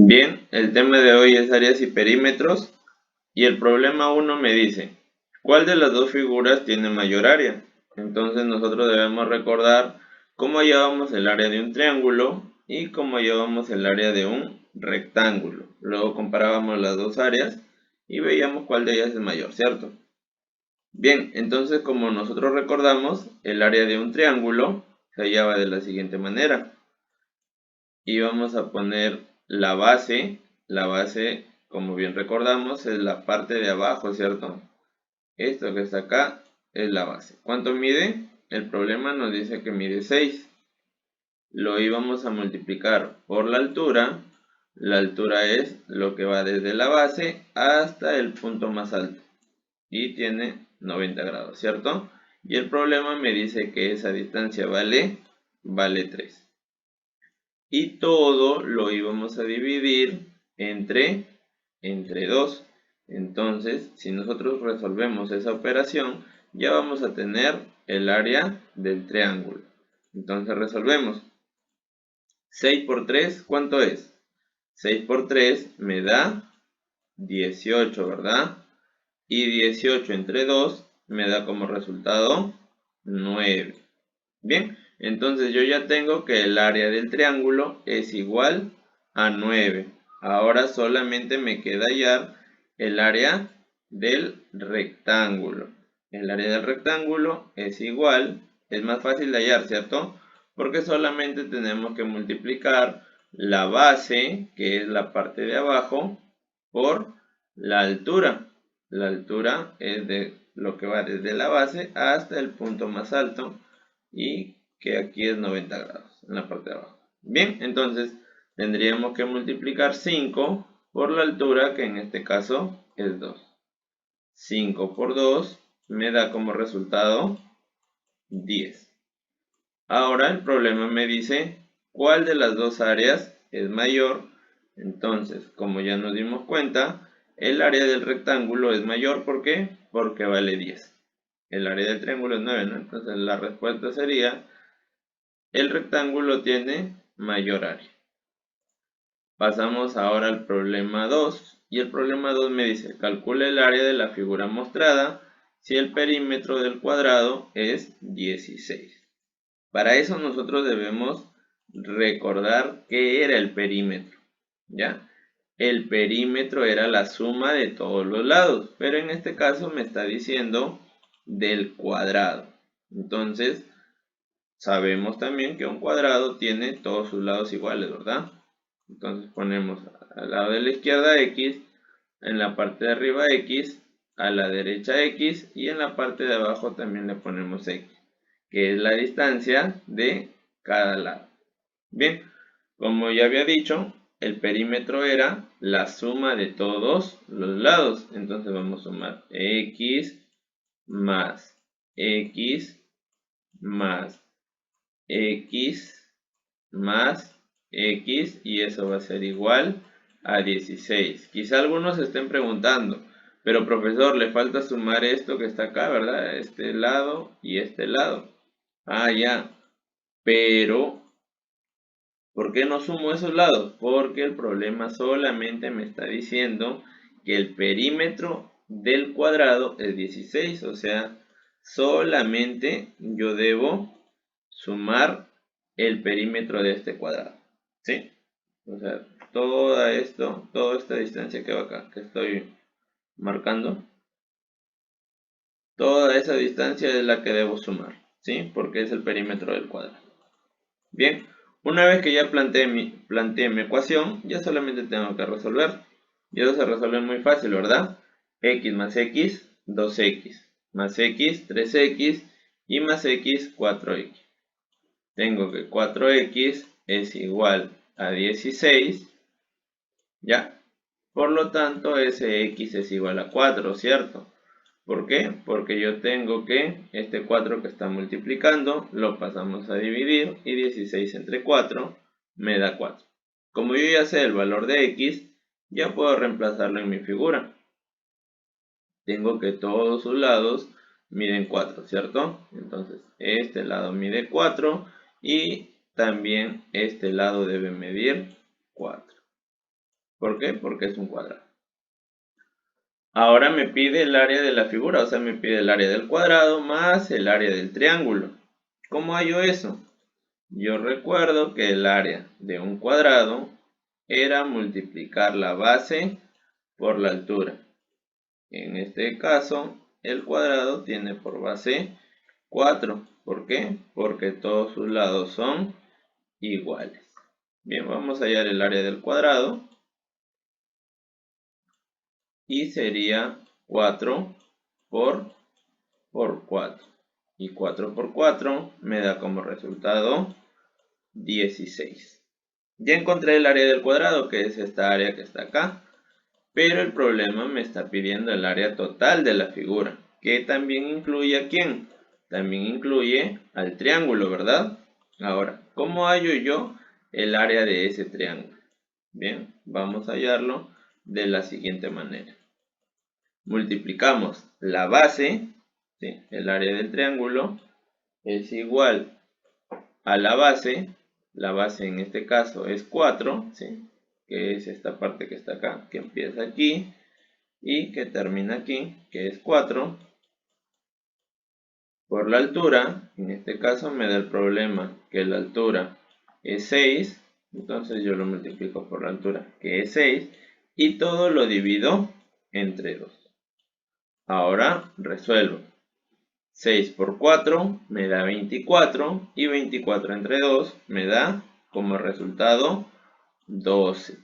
Bien, el tema de hoy es áreas y perímetros y el problema 1 me dice, ¿cuál de las dos figuras tiene mayor área? Entonces nosotros debemos recordar cómo llevamos el área de un triángulo y cómo llevamos el área de un rectángulo. Luego comparábamos las dos áreas y veíamos cuál de ellas es mayor, ¿cierto? Bien, entonces como nosotros recordamos, el área de un triángulo se hallaba de la siguiente manera. Y vamos a poner la base como bien recordamos es la parte de abajo, ¿cierto? Esto que está acá es la base. ¿Cuánto mide? El problema nos dice que mide 6. Lo íbamos a multiplicar por la altura es lo que va desde la base hasta el punto más alto y tiene 90 grados, ¿cierto? Y el problema me dice que esa distancia vale 3. Y todo lo íbamos a dividir entre 2. Entonces, si nosotros resolvemos esa operación, ya vamos a tener el área del triángulo. Entonces resolvemos. 6 por 3, ¿cuánto es? 6 por 3 me da 18, ¿verdad? Y 18 entre 2 me da como resultado 9. Bien, entonces yo ya tengo que el área del triángulo es igual a 9. Ahora solamente me queda hallar el área del rectángulo. El área del rectángulo es igual, es más fácil de hallar, ¿cierto? Porque solamente tenemos que multiplicar la base, que es la parte de abajo, por la altura. La altura es de lo que va desde la base hasta el punto más alto y que aquí es 90 grados en la parte de abajo. Bien, entonces tendríamos que multiplicar 5 por la altura, que en este caso es 2. 5 por 2 me da como resultado 10. Ahora el problema me dice cuál de las dos áreas es mayor. Entonces, como ya nos dimos cuenta, el área del rectángulo es mayor. ¿Por qué? Porque vale 10. El área del triángulo es 9, ¿no? Entonces la respuesta sería: el rectángulo tiene mayor área. Pasamos ahora al problema 2. Y el problema 2 me dice, calcula el área de la figura mostrada si el perímetro del cuadrado es 16. Para eso nosotros debemos recordar qué era el perímetro, ¿ya? El perímetro era la suma de todos los lados, pero en este caso me está diciendo del cuadrado. Entonces, sabemos también que un cuadrado tiene todos sus lados iguales, ¿verdad? Entonces ponemos al lado de la izquierda X, en la parte de arriba X, a la derecha X y en la parte de abajo también le ponemos X, que es la distancia de cada lado. Bien, como ya había dicho, el perímetro era la suma de todos los lados. Entonces vamos a sumar X más X más X más X y eso va a ser igual a 16. Quizá algunos se estén preguntando, pero profesor, le falta sumar esto que está acá, ¿verdad? Este lado y este lado. Ah, ya. Pero, ¿por qué no sumo esos lados? Porque el problema solamente me está diciendo que el perímetro del cuadrado es 16. O sea, solamente yo debo sumar el perímetro de este cuadrado, ¿sí? O sea, toda esta distancia que va acá, que estoy marcando, toda esa distancia es la que debo sumar, ¿sí? Porque es el perímetro del cuadrado. Bien, una vez que ya planteé mi ecuación, ya solamente tengo que resolver. Y eso se resuelve muy fácil, ¿verdad? X más X, 2X, más X, 3X, y más X, 4X. Tengo que 4X es igual a 16, ¿ya? Por lo tanto, ese X es igual a 4, ¿cierto? ¿Por qué? Porque yo tengo que este 4 que está multiplicando lo pasamos a dividir y 16 entre 4 me da 4. Como yo ya sé el valor de X, ya puedo reemplazarlo en mi figura. Tengo que todos sus lados miden 4, ¿cierto? Entonces, este lado mide 4 y también este lado debe medir 4. ¿Por qué? Porque es un cuadrado. Ahora me pide el área de la figura, o sea, me pide el área del cuadrado más el área del triángulo. ¿Cómo hallo eso? Yo recuerdo que el área de un cuadrado era multiplicar la base por la altura. En este caso, el cuadrado tiene por base 4. ¿Por qué? Porque todos sus lados son iguales. Bien, vamos a hallar el área del cuadrado. Y sería 4 por 4. Y 4 por 4 me da como resultado 16. Ya encontré el área del cuadrado, que es esta área que está acá. Pero el problema me está pidiendo el área total de la figura, que también incluye ¿a quién? También incluye al triángulo, ¿verdad? Ahora, ¿cómo hallo yo el área de ese triángulo? Bien, vamos a hallarlo de la siguiente manera. Multiplicamos la base, ¿sí? El área del triángulo, es igual a la base en este caso es 4, ¿sí? Que es esta parte que está acá, que empieza aquí y que termina aquí, que es 4, por la altura. En este caso me da el problema que la altura es 6, entonces yo lo multiplico por la altura, que es 6, y todo lo divido entre 2. Ahora resuelvo. 6 por 4 me da 24 y 24 entre 2 me da como resultado 12.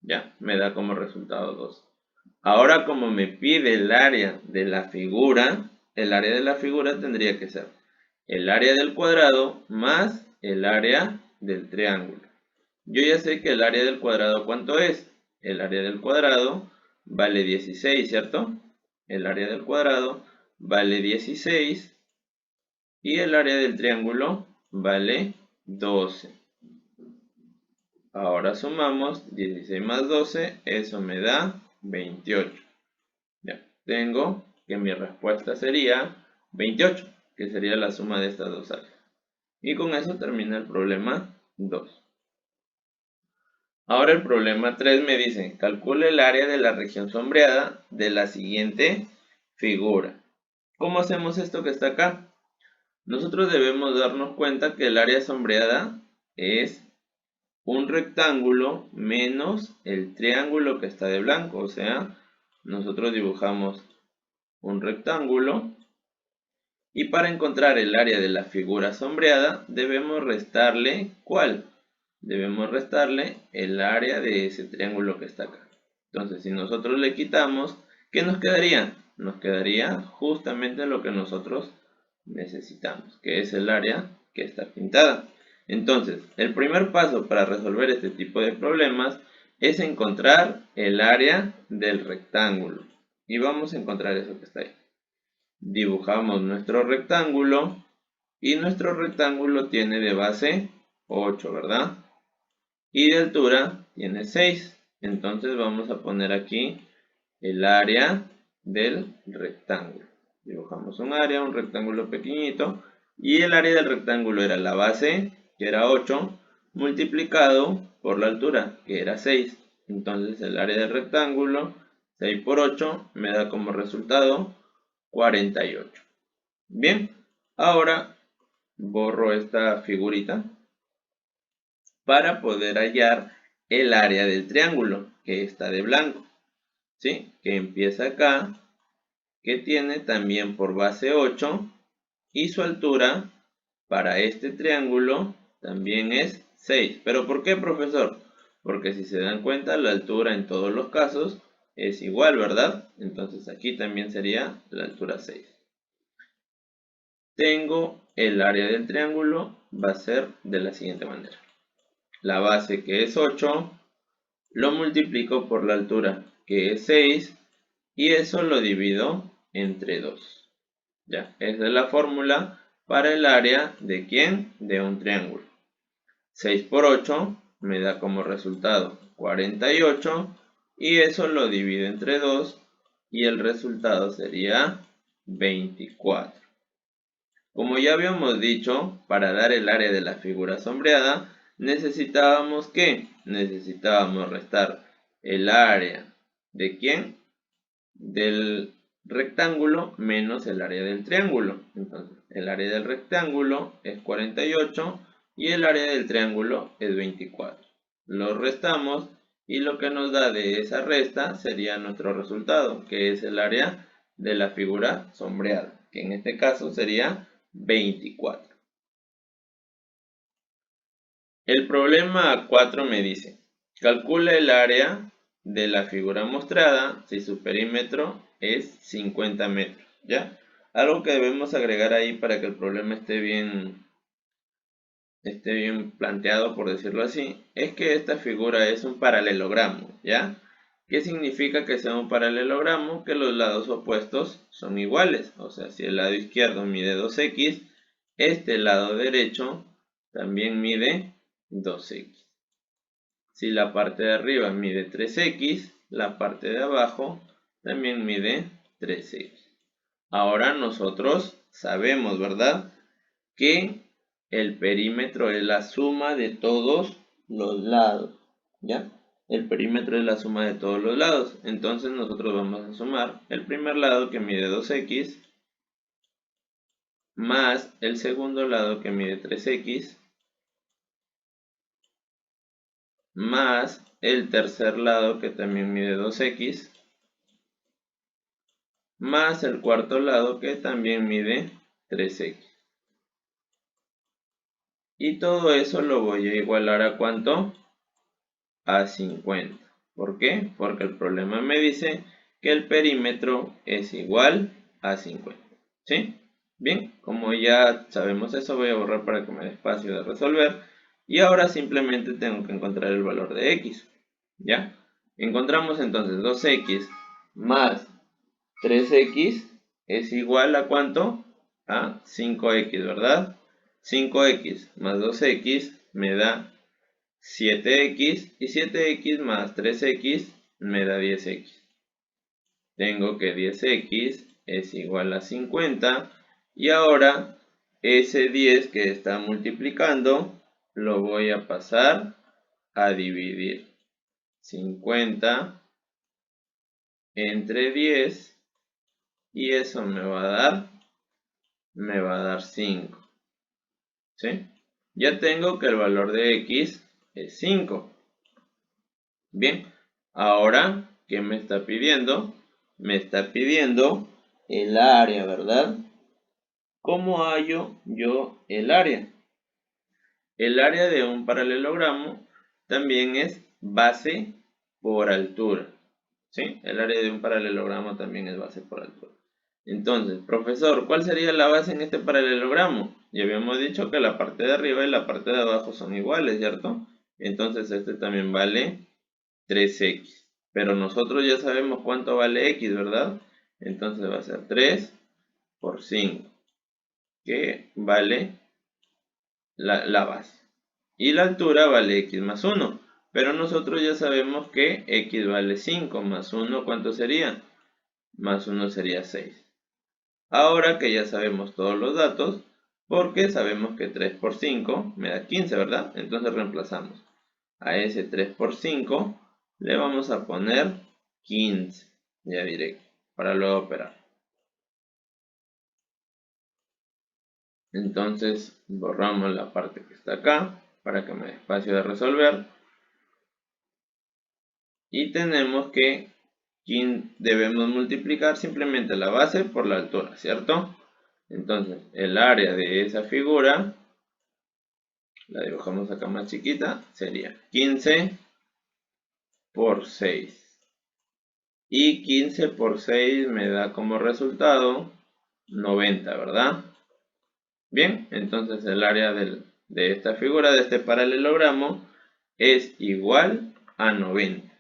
Ya, me da como resultado 12. Ahora, como me pide el área de la figura, el área de la figura tendría que ser el área del cuadrado más el área del triángulo. Yo ya sé que el área del cuadrado, ¿cuánto es? El área del cuadrado vale 16, ¿cierto? El área del cuadrado vale 16 y el área del triángulo vale 12. Ahora sumamos 16 más 12, eso me da 28. Ya, tengo que mi respuesta sería 28, que sería la suma de estas dos áreas. Y con eso termina el problema 2. Ahora el problema 3 me dice, calcule el área de la región sombreada de la siguiente figura. ¿Cómo hacemos esto que está acá? Nosotros debemos darnos cuenta que el área sombreada es un rectángulo menos el triángulo que está de blanco. O sea, nosotros dibujamos un rectángulo y para encontrar el área de la figura sombreada debemos restarle ¿cuál? Debemos restarle el área de ese triángulo que está acá. Entonces, si nosotros le quitamos, ¿qué nos quedaría? Nos quedaría justamente lo que nosotros necesitamos, que es el área que está pintada. Entonces, el primer paso para resolver este tipo de problemas es encontrar el área del rectángulo. Y vamos a encontrar eso que está ahí. Dibujamos nuestro rectángulo y nuestro rectángulo tiene de base 8, ¿verdad? Y de altura tiene 6. Entonces vamos a poner aquí el área del rectángulo. Dibujamos un área, un rectángulo pequeñito, y el área del rectángulo era la base, que era 8, multiplicado por la altura, que era 6. Entonces el área del rectángulo, 6 por 8, me da como resultado 48. Bien, ahora borro esta figurita para poder hallar el área del triángulo, que está de blanco, ¿sí? Que empieza acá, que tiene también por base 8 y su altura para este triángulo también es 6. ¿Pero por qué, profesor? Porque si se dan cuenta, la altura en todos los casos es igual, ¿verdad? Entonces aquí también sería la altura 6. Tengo el área del triángulo, va a ser de la siguiente manera. La base, que es 8, lo multiplico por la altura, que es 6, y eso lo divido entre 2. Ya, esa es la fórmula para el área de ¿quién? De un triángulo. 6 por 8 me da como resultado 48, y eso lo divido entre 2 y el resultado sería 24. Como ya habíamos dicho, para dar el área de la figura sombreada, necesitábamos ¿qué? Necesitábamos restar el área ¿de quién? Del rectángulo menos el área del triángulo. Entonces, el área del rectángulo es 48 y el área del triángulo es 24. Lo restamos y lo que nos da de esa resta sería nuestro resultado, que es el área de la figura sombreada, que en este caso sería 24. El problema 4 me dice, calcula el área de la figura mostrada si su perímetro es 50 metros, ¿ya? Algo que debemos agregar ahí para que el problema esté bien planteado, por decirlo así, es que esta figura es un paralelogramo, ¿ya? ¿Qué significa que sea un paralelogramo? Que los lados opuestos son iguales, o sea, si el lado izquierdo mide 2x, este lado derecho también mide 2x. Si la parte de arriba mide 3x, la parte de abajo también mide 3x. Ahora nosotros sabemos, ¿verdad?, que el perímetro es la suma de todos los lados, ¿ya? El perímetro es la suma de todos los lados. Entonces nosotros vamos a sumar el primer lado que mide 2x más el segundo lado que mide 3x más el tercer lado que también mide 2x más el cuarto lado que también mide 3x. Y todo eso lo voy a igualar ¿a cuánto? A 50. ¿Por qué? Porque el problema me dice que el perímetro es igual a 50. ¿Sí? Bien, como ya sabemos eso, voy a borrar para que me dé espacio de resolver. Y ahora simplemente tengo que encontrar el valor de x. ¿Ya? Encontramos entonces 2x más 3x es igual ¿a cuánto? A 5x, ¿verdad? 5x más 2x me da 7x y 7x más 3x me da 10x. Tengo que 10x es igual a 50 y ahora ese 10 que está multiplicando lo voy a pasar a dividir. 50 entre 10 y eso me va a dar 5. ¿Sí? Ya tengo que el valor de x es 5. Bien, ahora, ¿qué me está pidiendo? Me está pidiendo el área, ¿verdad? ¿Cómo hallo yo el área? El área de un paralelogramo también es base por altura. ¿Sí? El área de un paralelogramo también es base por altura. Entonces, profesor, ¿cuál sería la base en este paralelogramo? Ya habíamos dicho que la parte de arriba y la parte de abajo son iguales, ¿cierto? Entonces este también vale 3x. Pero nosotros ya sabemos cuánto vale x, ¿verdad? Entonces va a ser 3 por 5, que vale la base. Y la altura vale x más 1. Pero nosotros ya sabemos que x vale 5 más 1, ¿cuánto sería? Más 1 sería 6. Ahora que ya sabemos todos los datos, porque sabemos que 3 por 5 me da 15, ¿verdad? Entonces reemplazamos a ese 3 por 5, le vamos a poner 15, ya directo, para luego operar. Entonces borramos la parte que está acá, para que me dé espacio de resolver. Y tenemos que debemos multiplicar simplemente la base por la altura, ¿cierto? Entonces el área de esa figura, la dibujamos acá más chiquita, sería 15 por 6. Y 15 por 6 me da como resultado 90, ¿verdad? Bien, entonces el área de esta figura, de este paralelogramo, es igual a 90.